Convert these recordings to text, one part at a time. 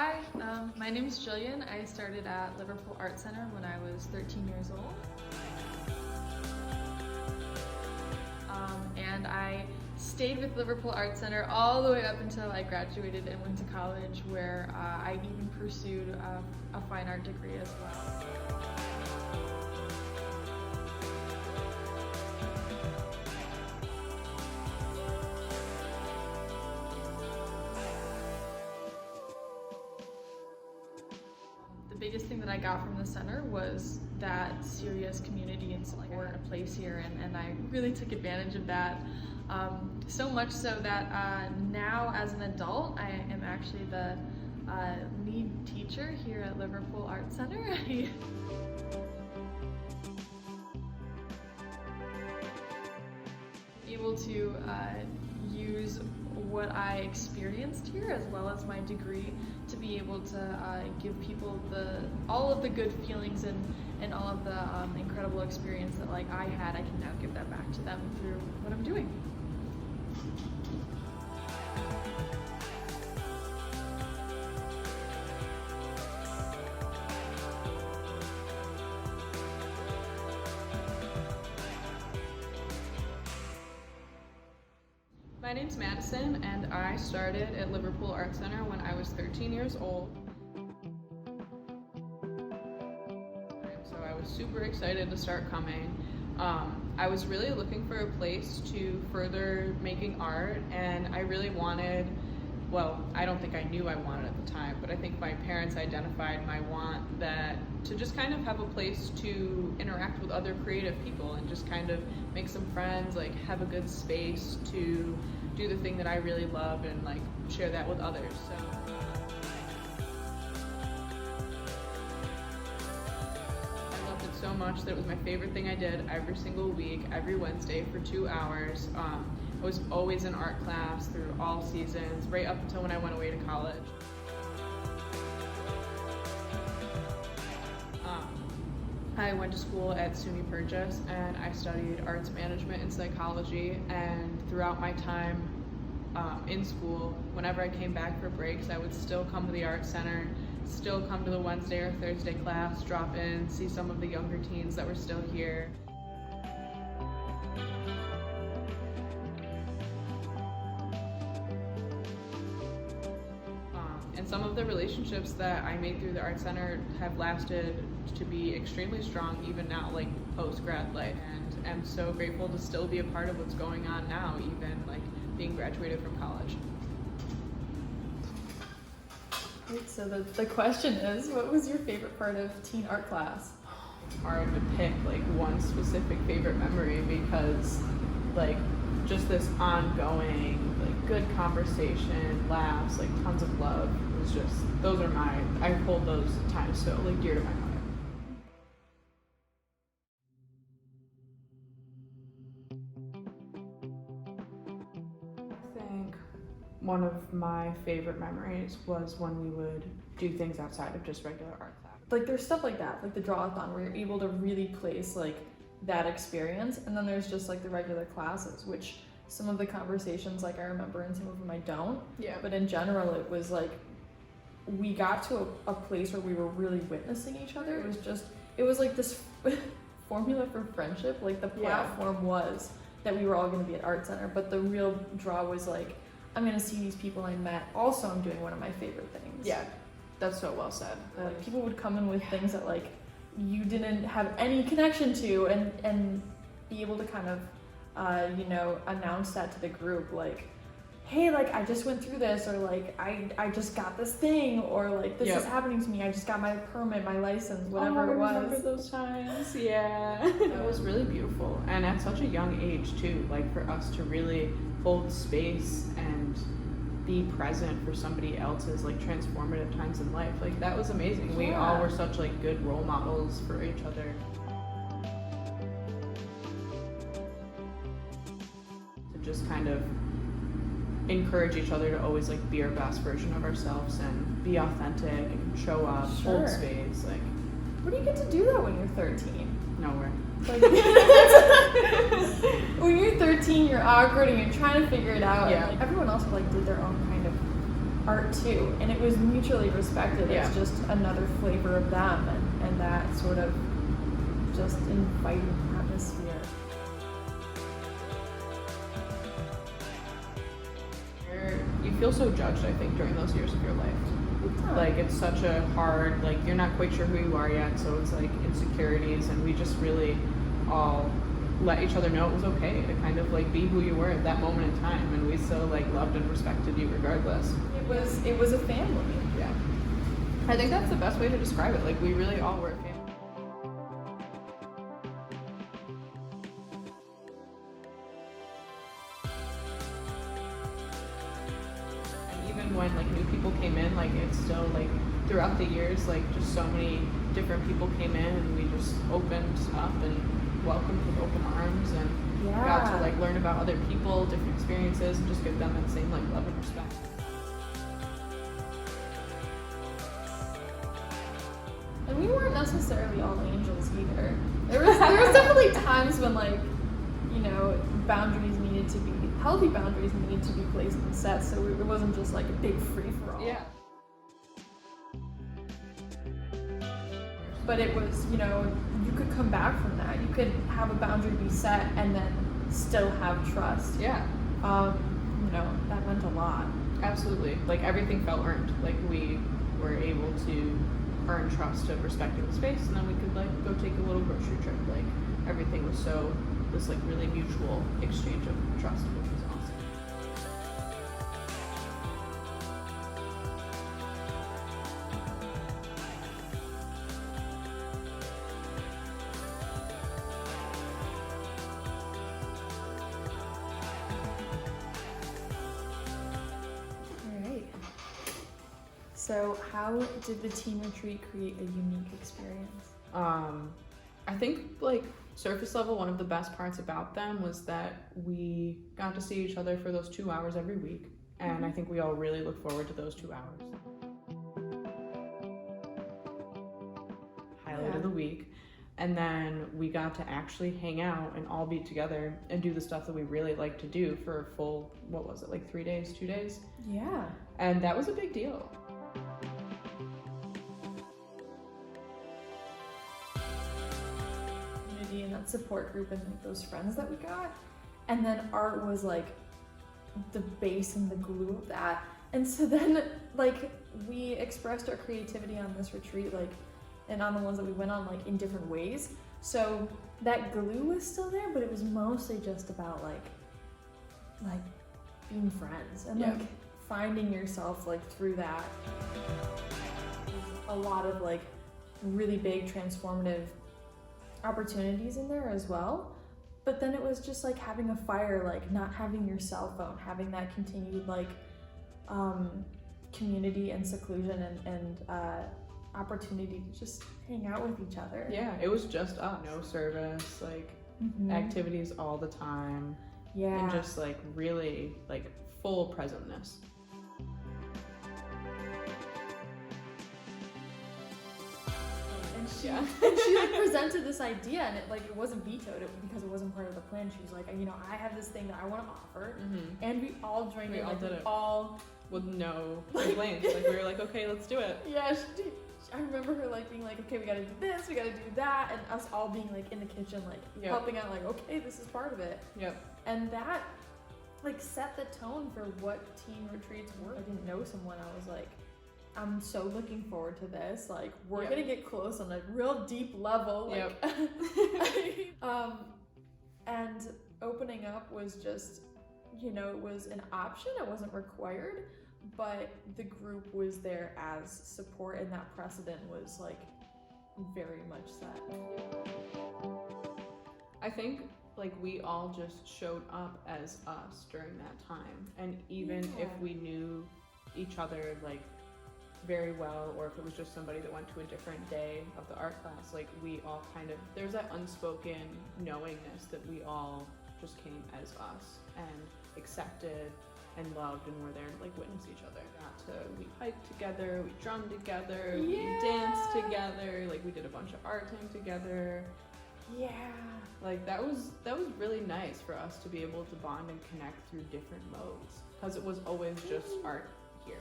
Hi, my name is Jillian. I started at Liverpool Art Center when I was 13 years old. And I stayed with Liverpool Art Center all the way up until I graduated and went to college, where I even pursued a fine art degree as well. The biggest thing that I got from the center was that serious community and support and a place here, and I really took advantage of that. So much so that now as an adult, I am actually the lead teacher here at Liverpool Art Center. Able to use what I experienced here as well as my degree to be able to give people all of the good feelings and all of the incredible experience that I had. I can now give that back to them through what I'm doing. My name's Madison, and I started at Liverpool Art Center when I was 13 years old. So I was super excited to start coming. I was really looking for a place to further making art, and I really wanted, well, I don't think I knew I wanted at the time, but I think my parents identified my want that to just kind of have a place to interact with other creative people and just kind of make some friends, have a good space to do the thing that I really love and share that with others. So I loved it so much that it was my favorite thing I did every single week, every Wednesday for 2 hours. I was always in art class through all seasons, right up until when I went away to college. I went to school at SUNY Purchase, and I studied arts management and psychology, and throughout my time in school, whenever I came back for breaks, I would still come to the art center, still come to the Wednesday or Thursday class, drop in, see some of the younger teens that were still here. And some of the relationships that I made through the Art Center have lasted to be extremely strong even now, post-grad life. And I'm so grateful to still be a part of what's going on now, even being graduated from college. Great, so the question is, what was your favorite part of teen art class? It's hard to pick one specific favorite memory because just this ongoing good conversation, laughs, tons of love. It was just, I hold those times so dear to my heart. I think one of my favorite memories was when we would do things outside of just regular art class. There's stuff like that, the draw-a-thon, where you're able to really place that experience, and then there's just the regular classes, which some of the conversations I remember and some of them I don't. Yeah. But in general, it was we got to a place where we were really witnessing each other. It was this formula for friendship. The platform was that we were all going to be at Art Center, but the real draw was I'm going to see these people I met. Also, I'm doing one of my favorite things. Yeah, that's so well said. People would come in with things that you didn't have any connection to, and be able to kind of announce that to the group, hey, I just went through this, or I just got this thing, or this is happening to me, I just got my permit, my license, whatever it was. I remember those times. Yeah. It was really beautiful, and at such a young age too, for us to really hold space and be present for somebody else's transformative times in life, that was amazing. Yeah. We all were such good role models for each other. Just kind of encourage each other to always be our best version of ourselves and be authentic and show up, hold space. Where do you get to do that when you're 13? Nowhere. When you're 13, you're awkward and you're trying to figure it out. Yeah. And everyone else did their own kind of art too, and it was mutually respected. Yeah. It's just another flavor of them, and that sort of just inviting atmosphere. You feel so judged, I think, during those years of your life. Like, it's such a hard, like, you're not quite sure who you are yet, so it's like insecurities, and we just really all let each other know it was okay to kind of like be who you were at that moment in time, and we still like loved and respected you regardless. It was a family. Yeah. I think that's the best way to describe it. Like, we really all were a family. Even when like new people came in, like it's still like throughout the years, like just so many different people came in, and we just opened up and welcomed with open arms, and got to like learn about other people, different experiences, and just give them that same like love and respect. And we weren't necessarily all angels either. There was definitely times when, like, you know, healthy boundaries needed to be placed and set, so it wasn't just like a big free-for-all. Yeah. But it was, you know, you could come back from that. You could have a boundary be set and then still have trust. Yeah. You know, that meant a lot. Absolutely. Like, everything felt earned. Like, we were able to earn trust of respecting the space, and then we could like go take a little grocery trip. Like, everything was this like really mutual exchange of trust, which was awesome. So how did the teen retreat create a unique experience? I think like surface level, one of the best parts about them was that we got to see each other for those 2 hours every week. And I think we all really look forward to those 2 hours. Highlight of the week. And then we got to actually hang out and all be together and do the stuff that we really like to do for a full, what was it, like 3 days, 2 days? Yeah. And that was a big deal. And that support group and like those friends that we got, and then art was like the base and the glue of that. And so then like we expressed our creativity on this retreat, like, and on the ones that we went on, like in different ways. So that glue was still there, but it was mostly just about like being friends and like finding yourself like through that. A lot of like really big transformative opportunities in there as well, but then it was just like having a fire, like not having your cell phone, having that continued like community and seclusion and opportunity to just hang out with each other. Yeah, it was just us. No service, like activities all the time. Yeah. And just like really like full presentness. And she like presented this idea, and it wasn't vetoed because it wasn't part of the plan. She was like, you know, I have this thing that I want to offer, and we all joined in. We Like, all with no complaints. Like, we were like, okay, let's do it. Yeah, I remember her like being like, okay, we gotta do this, we gotta do that, and us all being like in the kitchen, like helping out, like, okay, this is part of it. Yep. And that like set the tone for what teen retreats were. I didn't know someone, I was like, I'm so looking forward to this. Like, we're gonna get close on a real deep level. Like, and opening up was just, you know, it was an option. It wasn't required, but the group was there as support, and that precedent was like very much set. I think like we all just showed up as us during that time, and even if we knew each other like very well, or if it was just somebody that went to a different day of the art class, like we all kind of, there's that unspoken knowingness that we all just came as us and accepted and loved, and were there to like witness each other. We hiked together, we drummed together, we danced together, like we did a bunch of art time together. Yeah. Like that was really nice for us to be able to bond and connect through different modes, because it was always just art here.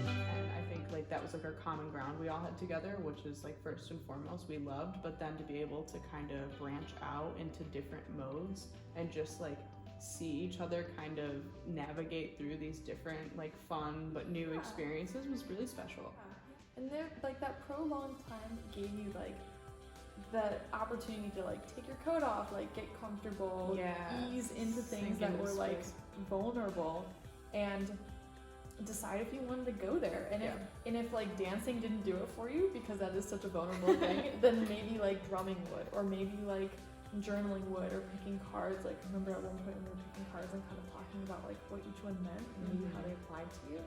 And I think like that was like our common ground we all had together, which is like first and foremost we loved, but then to be able to kind of branch out into different modes and just like see each other kind of navigate through these different like fun but new experiences was really special. And there, like that prolonged time gave you like the opportunity to like take your coat off, like get comfortable, ease into things that were like vulnerable, and decide if you wanted to go there. And if like dancing didn't do it for you, because that is such a vulnerable thing, then maybe like drumming would, or maybe like journaling would, or picking cards. Like I remember at one point when we were picking cards and kind of talking about like what each one meant and maybe how they applied to you.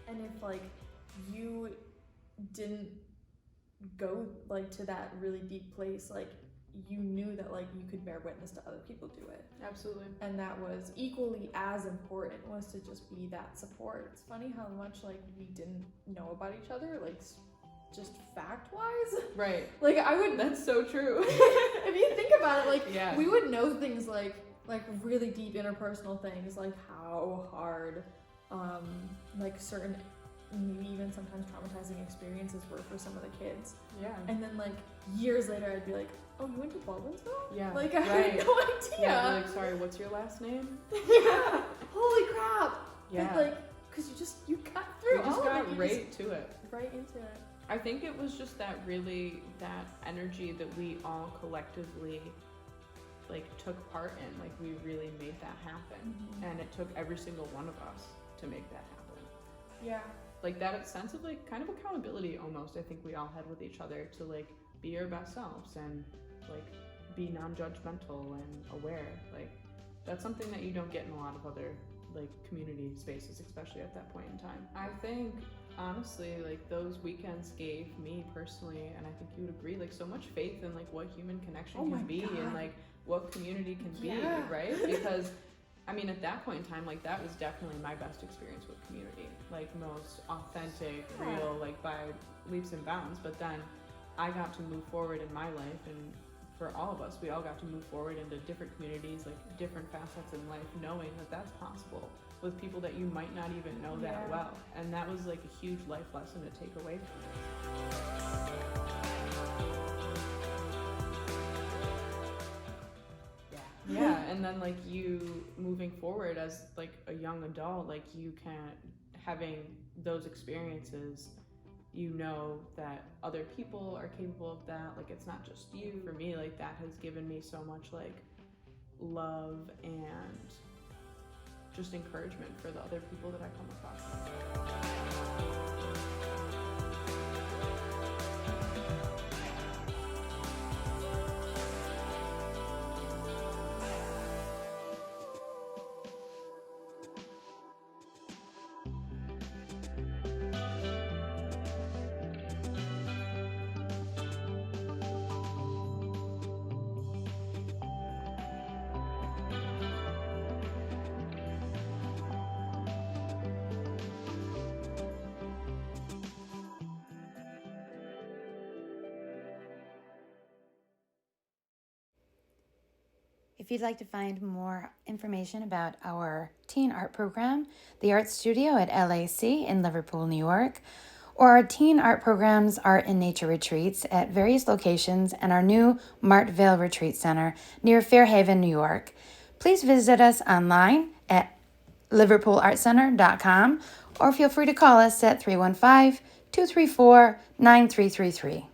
And if like you didn't go like to that really deep place, like you knew that like you could bear witness to other people do it. Absolutely. And that was equally as important, was to just be that support. It's funny how much like we didn't know about each other, like just fact-wise. Right. Like I would. That's so true. If you think about it, like we would know things like really deep interpersonal things, like how hard, like certain, maybe even sometimes traumatizing experiences were for some of the kids. Yeah. And then like years later, I'd be like, "Oh, you went to Baldwinsville?" Yeah. Like I had no idea. Yeah. Like, sorry, what's your last name? Yeah. Holy crap. Yeah. But like, cause you got through. We just all got of it. right to it. Right into it. I think it was just that energy that we all collectively like took part in. Like we really made that happen. And it took every single one of us to make that happen. Yeah. Like that sense of like kind of accountability almost, I think we all had with each other to like be our best selves and like be non-judgmental and aware. Like that's something that you don't get in a lot of other like community spaces, especially at that point in time. I think honestly like those weekends gave me personally, and I think you would agree, like so much faith in like what human connection can be and like what community can be, right? Because I mean at that point in time, like that was definitely my best experience with community, like most authentic, real, like by leaps and bounds. But then I got to move forward in my life, and for all of us, we all got to move forward into different communities, like different facets in life, knowing that that's possible with people that you might not even know that well. And that was like a huge life lesson to take away from it. Yeah, and then like you moving forward as like a young adult, like you can, having those experiences, you know that other people are capable of that. Like it's not just you. For me, like that has given me so much like love and just encouragement for the other people that I come across. If you'd like to find more information about our teen art program, the Art Studio at LAC in Liverpool, New York, or our teen art programs, Art and Nature Retreats at various locations, and our new Martvale Retreat Center near Fairhaven, New York, please visit us online at liverpoolartcenter.com or feel free to call us at 315-234-9333.